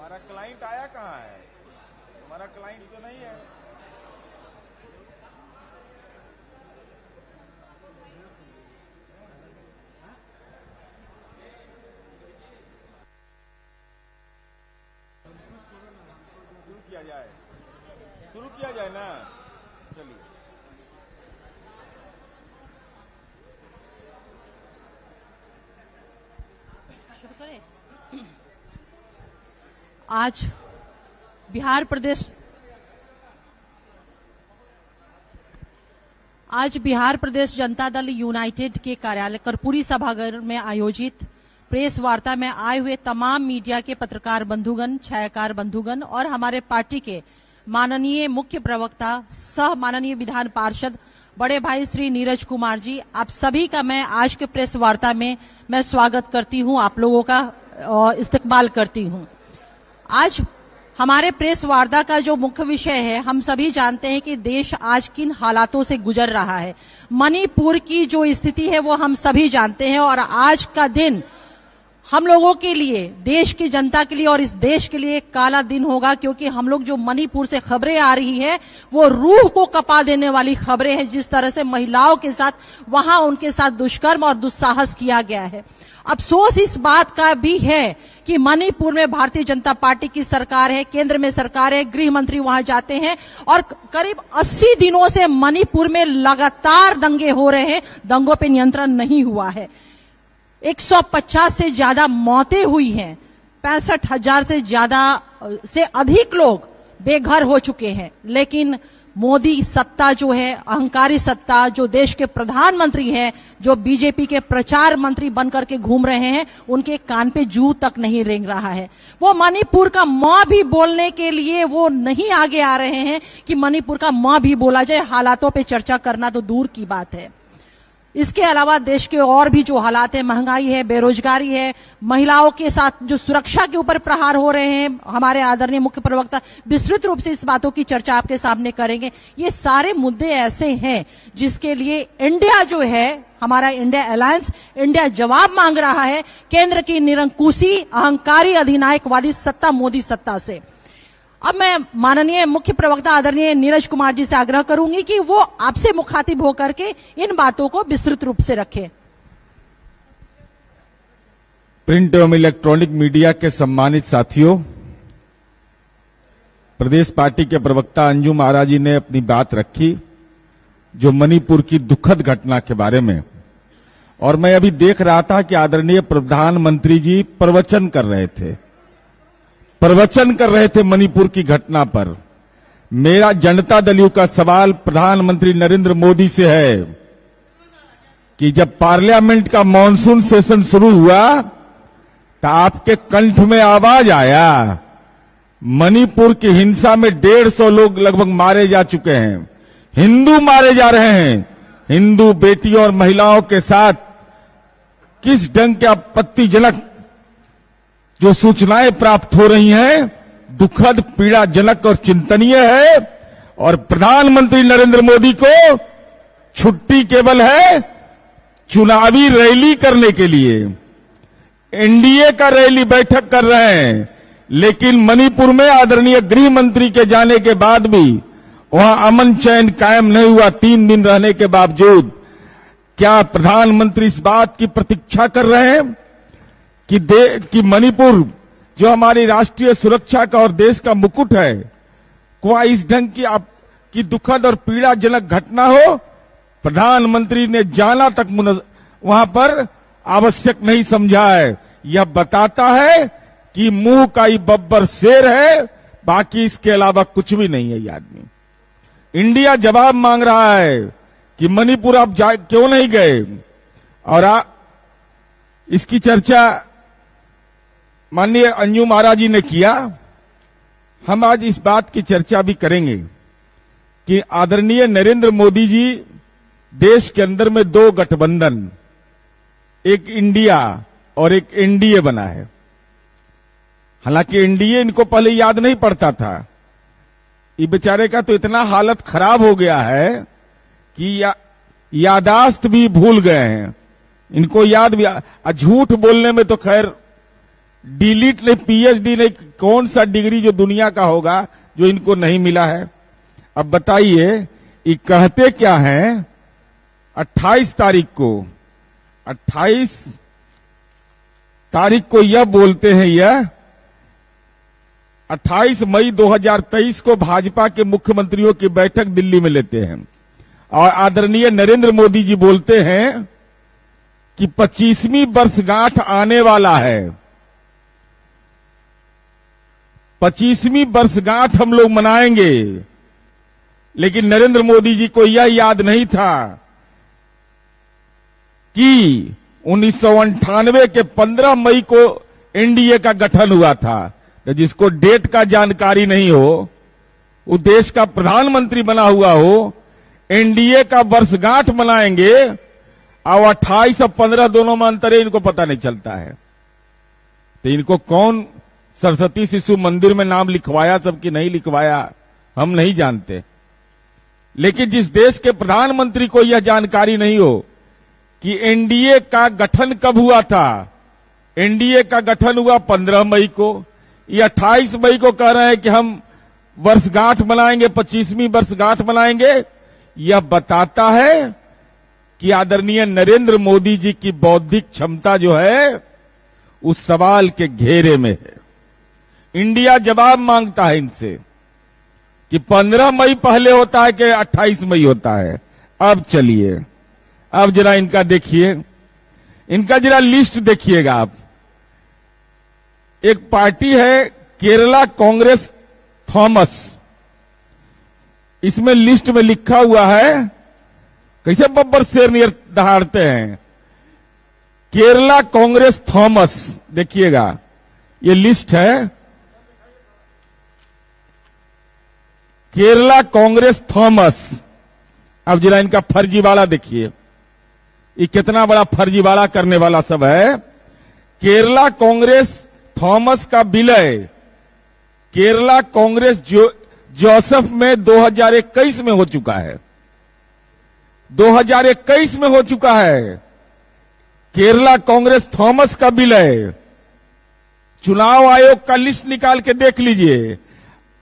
हमारा क्लाइंट आया कहाँ है? हमारा क्लाइंट तो नहीं है। शुरू किया जाए ना, चलिए। शुरू करें। आज बिहार प्रदेश जनता दल यूनाइटेड के कार्यालय कर्पूरी सभागार में आयोजित प्रेस वार्ता में आए हुए तमाम मीडिया के पत्रकार बंधुगण, छायाकार बंधुगण और हमारे पार्टी के माननीय मुख्य प्रवक्ता सह माननीय विधान पार्षद बड़े भाई श्री नीरज कुमार जी, आप सभी का मैं आज के प्रेस वार्ता में मैं स्वागत करती हूं, आप लोगों का इस्तकबाल करती हूं। आज हमारे प्रेस वार्ता का जो मुख्य विषय है, हम सभी जानते हैं कि देश आज किन हालातों से गुजर रहा है। मणिपुर की जो स्थिति है वो हम सभी जानते हैं और आज का दिन हम लोगों के लिए, देश की जनता के लिए और इस देश के लिए एक काला दिन होगा, क्योंकि हम लोग जो मणिपुर से खबरें आ रही है वो रूह को कपा देने वाली खबरें हैं। जिस तरह से महिलाओं के साथ वहां उनके साथ दुष्कर्म और दुस्साहस किया गया है। अफसोस इस बात का भी है कि मणिपुर में भारतीय जनता पार्टी की सरकार है, केंद्र में सरकार है, गृह मंत्री वहां जाते हैं और करीब 80 दिनों से मणिपुर में लगातार दंगे हो रहे हैं, दंगों पे नियंत्रण नहीं हुआ है। 150 से ज्यादा मौतें हुई हैं, 65,000 से ज्यादा से अधिक लोग बेघर हो चुके हैं। लेकिन मोदी सत्ता जो है, अहंकारी सत्ता, जो देश के प्रधानमंत्री हैं, जो बीजेपी के प्रचार मंत्री बनकर के घूम रहे हैं, उनके कान पे जू तक नहीं रेंग रहा है। वो मणिपुर का मां भी बोलने के लिए वो नहीं आगे आ रहे हैं कि मणिपुर का मां भी बोला जाए। हालातों पे चर्चा करना तो दूर की बात है। इसके अलावा देश के और भी जो हालात है, महंगाई है, बेरोजगारी है, महिलाओं के साथ जो सुरक्षा के ऊपर प्रहार हो रहे हैं, हमारे आदरणीय मुख्य प्रवक्ता विस्तृत रूप से इस बातों की चर्चा आपके सामने करेंगे। ये सारे मुद्दे ऐसे हैं जिसके लिए इंडिया जो है, हमारा इंडिया अलायंस, इंडिया जवाब मांग रहा है केंद्र की निरंकुशी, अहंकारी, अधिनायकवादी सत्ता, मोदी सत्ता से। अब मैं माननीय मुख्य प्रवक्ता आदरणीय नीरज कुमार जी से आग्रह करूंगी कि वो आपसे मुखातिब होकर के इन बातों को विस्तृत रूप से रखें। प्रिंट एवं इलेक्ट्रॉनिक मीडिया के सम्मानित साथियों, प्रदेश पार्टी के प्रवक्ता अंजुम आरा जी ने अपनी बात रखी जो मणिपुर की दुखद घटना के बारे में, और मैं अभी देख रहा था कि आदरणीय प्रधानमंत्री जी प्रवचन कर रहे थे मणिपुर की घटना पर। मेरा जनता दल यू का सवाल प्रधानमंत्री नरेंद्र मोदी से है कि जब पार्लियामेंट का मॉनसून सेशन शुरू हुआ तो आपके कंठ में आवाज आया, मणिपुर की हिंसा में 150 लोग लगभग मारे जा चुके हैं, हिंदू मारे जा रहे हैं, हिंदू बेटियों और महिलाओं के साथ किस ढंग के आपत्तिजनक जो सूचनाएं प्राप्त हो रही हैं, दुखद, पीड़ाजनक और चिंतनीय है। और प्रधानमंत्री नरेंद्र मोदी को छुट्टी केवल है चुनावी रैली करने के लिए। एनडीए का रैली बैठक कर रहे हैं, लेकिन मणिपुर में आदरणीय गृह मंत्री के जाने के बाद भी वहां अमन चैन कायम नहीं हुआ 3 दिन रहने के बावजूद। क्या प्रधानमंत्री इस बात की प्रतीक्षा कर रहे हैं कि मणिपुर जो हमारी राष्ट्रीय सुरक्षा का और देश का मुकुट है, को इस ढंग की दुखद और पीड़ाजनक घटना हो? प्रधानमंत्री ने जाना तक वहां पर आवश्यक नहीं समझा है। यह बताता है कि मुंह का ही बब्बर शेर है, बाकी इसके अलावा कुछ भी नहीं है ये आदमी। इंडिया जवाब मांग रहा है कि मणिपुर आप क्यों नहीं गए, और इसकी चर्चा माननीय अंजुम आरा जी ने किया। हम आज इस बात की चर्चा भी करेंगे कि आदरणीय नरेंद्र मोदी जी देश के अंदर में 2 गठबंधन, एक इंडिया और एक एनडीए बना है। हालांकि एनडीए इनको पहले याद नहीं पड़ता था। ये बेचारे का तो इतना हालत खराब हो गया है कि यादाश्त भी भूल गए हैं, इनको याद भी। झूठ बोलने में तो खैर डिलीट नहीं, पीएचडी नहीं कौन सा डिग्री जो दुनिया का होगा जो इनको नहीं मिला है। अब बताइए ये कहते क्या हैं 28 तारीख को यह बोलते हैं, यह 28 मई 2023 को भाजपा के मुख्यमंत्रियों की बैठक दिल्ली में लेते हैं और आदरणीय नरेंद्र मोदी जी बोलते हैं कि 25वीं वर्षगांठ आने वाला है, 25वीं वर्षगांठ हम लोग मनाएंगे। लेकिन नरेंद्र मोदी जी को यह याद नहीं था कि 1998 के 15 मई को एनडीए का गठन हुआ था। तो जिसको डेट का जानकारी नहीं हो, वो देश का प्रधानमंत्री बना हुआ हो, एनडीए का वर्षगांठ मनाएंगे और 28 और 15 दोनों में अंतर है, इनको पता नहीं चलता है। तो इनको कौन सरस्वती शिशु मंदिर में नाम लिखवाया सबकी नहीं लिखवाया हम नहीं जानते। लेकिन जिस देश के प्रधानमंत्री को यह जानकारी नहीं हो कि एनडीए का गठन कब हुआ था, एनडीए का गठन हुआ 15 मई को, ये 28 मई को कह रहे हैं कि हम वर्षगांठ मनाएंगे, 25वीं वर्षगांठ मनाएंगे। यह बताता है कि आदरणीय नरेंद्र मोदी जी की बौद्धिक क्षमता जो है उस सवाल के घेरे में है। इंडिया जवाब मांगता है इनसे कि 15 मई पहले होता है कि 28 मई होता है। अब चलिए, अब जरा इनका देखिए, इनका जरा लिस्ट देखिएगा आप। एक पार्टी है केरला कांग्रेस थॉमस, इसमें लिस्ट में लिखा हुआ है, कैसे बब्बर शेर नियर दहाड़ते हैं, केरला कांग्रेस थॉमस। देखिएगा ये लिस्ट है, केरला कांग्रेस थॉमस। अब जरा इनका फर्जीवाड़ा देखिए, ये कितना बड़ा फर्जीवाड़ा करने वाला सब है। केरला कांग्रेस थॉमस का विलय केरला कांग्रेस जोसेफ में 2021 में हो चुका है, 2021 में हो चुका है। केरला कांग्रेस थॉमस का विलय, चुनाव आयोग का लिस्ट निकाल के देख लीजिए।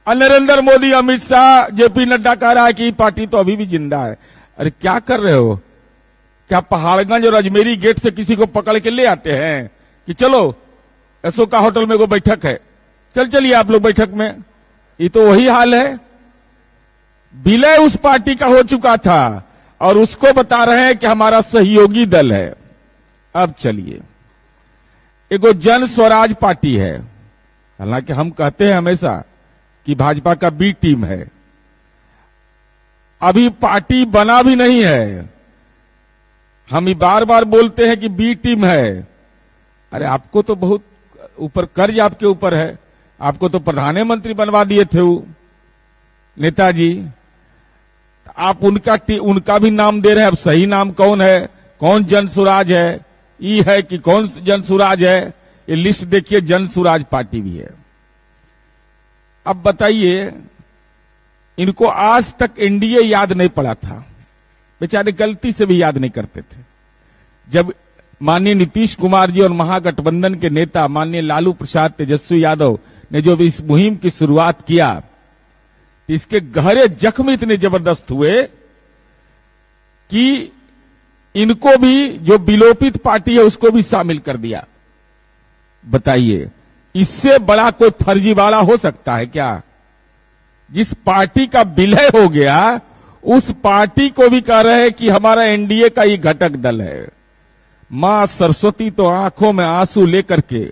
नरेंद्र मोदी, अमित शाह, जेपी नड्डा कह रहा है कि पार्टी तो अभी भी जिंदा है। अरे क्या कर रहे हो? क्या पहाड़गंज और अजमेरी गेट से किसी को पकड़ के ले आते हैं कि चलो अशोका होटल में को बैठक है, चलिए आप लोग बैठक में? ये तो वही हाल है। विलय उस पार्टी का हो चुका था और उसको बता रहे हैं कि हमारा सहयोगी दल है। अब चलिए, एगो जन स्वराज पार्टी है, हालांकि हम कहते हैं हमेशा कि भाजपा का बी टीम है, अभी पार्टी बना भी नहीं है। हम ये बार बार बोलते हैं कि बी टीम है। अरे आपको तो बहुत ऊपर कर्ज आपके ऊपर है, आपको तो प्रधानमंत्री बनवा दिए थे वो नेताजी, आप उनका भी नाम दे रहे हैं। अब सही नाम कौन है, कौन जन सुराज है, ई है कि कौन जन सुराज है? ये लिस्ट देखिए, जन सुराज पार्टी भी है। अब बताइए, इनको आज तक एनडीए याद नहीं पड़ा था, बेचारे गलती से भी याद नहीं करते थे। जब माननीय नीतीश कुमार जी और महागठबंधन के नेता माननीय लालू प्रसाद तेजस्वी यादव ने जो भी इस मुहिम की शुरुआत किया, इसके गहरे जख्म इतने जबरदस्त हुए कि इनको भी, जो विलोपित पार्टी है उसको भी शामिल कर दिया। बताइए, इससे बड़ा कोई फर्जीवाड़ा हो सकता है क्या? जिस पार्टी का विलय हो गया उस पार्टी को भी कह रहे हैं कि हमारा एनडीए का ये घटक दल है। मां सरस्वती तो आंखों में आंसू लेकर के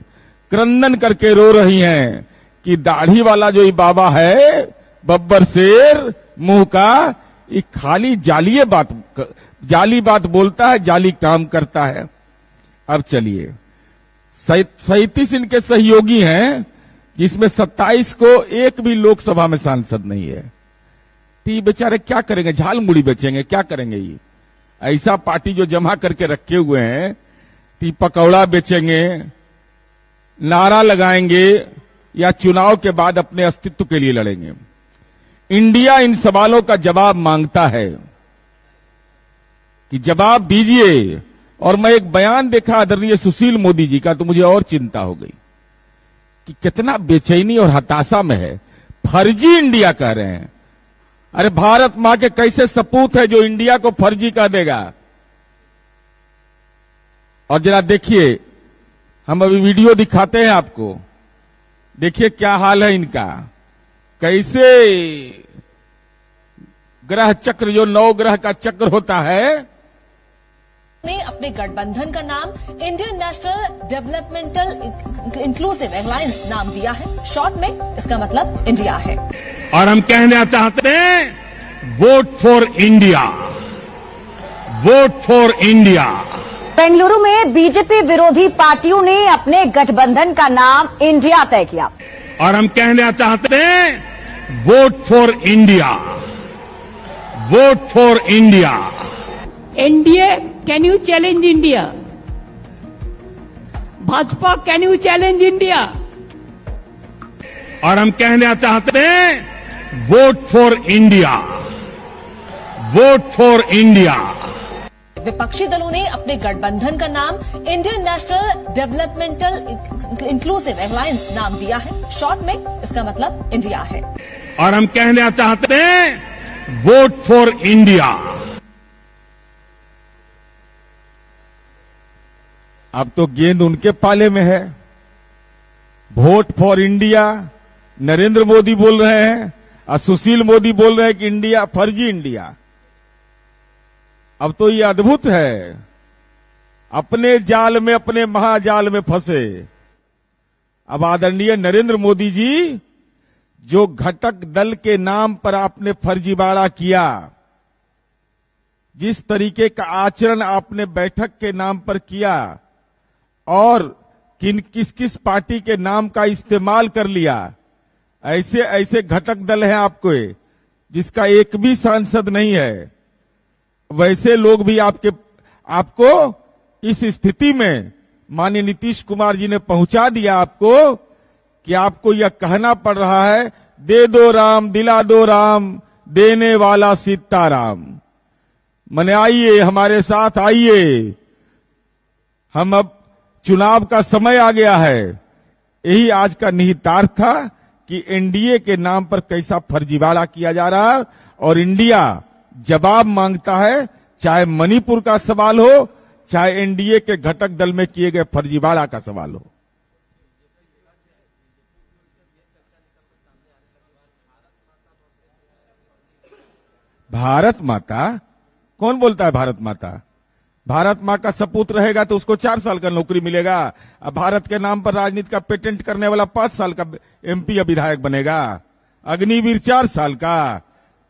क्रंदन करके रो रही हैं कि दाढ़ी वाला जो ये बाबा है, बब्बर शेर मुंह का, ये खाली जाली बात बोलता है, जाली काम करता है। अब चलिए, 37 इनके सहयोगी हैं, जिसमें 27 को एक भी लोकसभा में सांसद नहीं है। तो ये बेचारे क्या करेंगे? झाल मुड़ी बेचेंगे? क्या करेंगे? ये ऐसा पार्टी जो जमा करके रखे हुए हैं, तो पकौड़ा बेचेंगे, नारा लगाएंगे या चुनाव के बाद अपने अस्तित्व के लिए लड़ेंगे। इंडिया इन सवालों का जवाब मांगता है कि जवाब दीजिए। और मैं एक बयान देखा आदरणीय सुशील मोदी जी का, तो मुझे और चिंता हो गई कि कितना बेचैनी और हताशा में है। फर्जी इंडिया कह रहे हैं। अरे भारत मां के कैसे सपूत है जो इंडिया को फर्जी कह देगा। और जरा देखिए, हम अभी वीडियो दिखाते हैं आपको, देखिए क्या हाल है इनका। कैसे ग्रह चक्र, जो 9 ग्रह का चक्र होता है, ने अपने गठबंधन का नाम Indian national developmental inclusive alliance नाम दिया है। शॉर्ट में इसका मतलब इंडिया है। और हम कहना चाहते हैं, vote for India, vote for India. Bengaluru में बीजेपी विरोधी पार्टियों ने अपने गठबंधन का नाम इंडिया तय किया। और हम कहना चाहते हैं, vote for India, vote for India. NDA, can you challenge India? Bhajpa, can you challenge India? और हम कहना चाहते हैं, vote for India, vote for India. विपक्षी दलों ने अपने गठबंधन का नाम Indian national developmental inclusive alliance नाम दिया है। शॉर्ट में इसका मतलब इंडिया है। और हम कहना चाहते हैं, वोट फॉर इंडिया। अब तो गेंद उनके पाले में है। Vote for India Narendra Modi बोल रहे हैं और सुशील मोदी बोल रहे हैं कि इंडिया फर्जी इंडिया। अब तो ये अद्भुत है, अपने जाल में, अपने महाजाल में फंसे। अब आदरणीय नरेंद्र मोदी जी, जो घटक दल के नाम पर आपने फर्जीवाड़ा किया, जिस तरीके का आचरण आपने बैठक के नाम पर किया और किस किस पार्टी के नाम का इस्तेमाल कर लिया, ऐसे ऐसे घटक दल हैं आपको जिसका एक भी सांसद नहीं है। वैसे लोग भी आपको इस स्थिति में माननीय नीतीश कुमार जी ने पहुंचा दिया आपको कि आपको यह कहना पड़ रहा है, दे दो राम दिला दो राम, देने वाला सीताराम। मने आइए, हमारे साथ आइए, हम अब चुनाव का समय आ गया है। यही आज का निहितार्थ था कि एनडीए के नाम पर कैसा फर्जीवाड़ा किया जा रहा है और इंडिया जवाब मांगता है, चाहे मणिपुर का सवाल हो, चाहे एनडीए के घटक दल में किए गए फर्जीवाड़ा का सवाल हो। भारत माता, कौन बोलता है भारत माता? भारत मां का सपूत रहेगा तो उसको 4 साल का नौकरी मिलेगा। अब भारत के नाम पर राजनीति का पेटेंट करने वाला 5 साल का एमपी या विधायक बनेगा। अग्निवीर 4 साल का,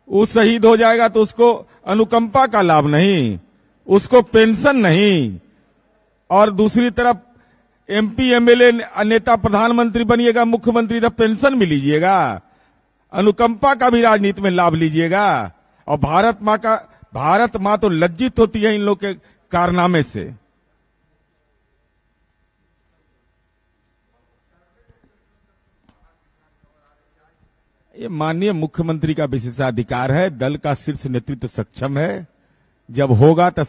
वो शहीद हो जाएगा तो उसको अनुकंपा का लाभ नहीं, उसको पेंशन नहीं। और दूसरी तरफ एमपी एमएलए नेता प्रधानमंत्री बनिएगा, मुख्यमंत्री, तो पेंशन भी लीजिएगा, अनुकंपा का भी राजनीति में लाभ लीजिएगा। और भारत मां तो लज्जित होती है इन लोग के कारनामे से। ये माननीय मुख्यमंत्री का विशेषाधिकार है, दल का शीर्ष नेतृत्व सक्षम है, जब होगा तो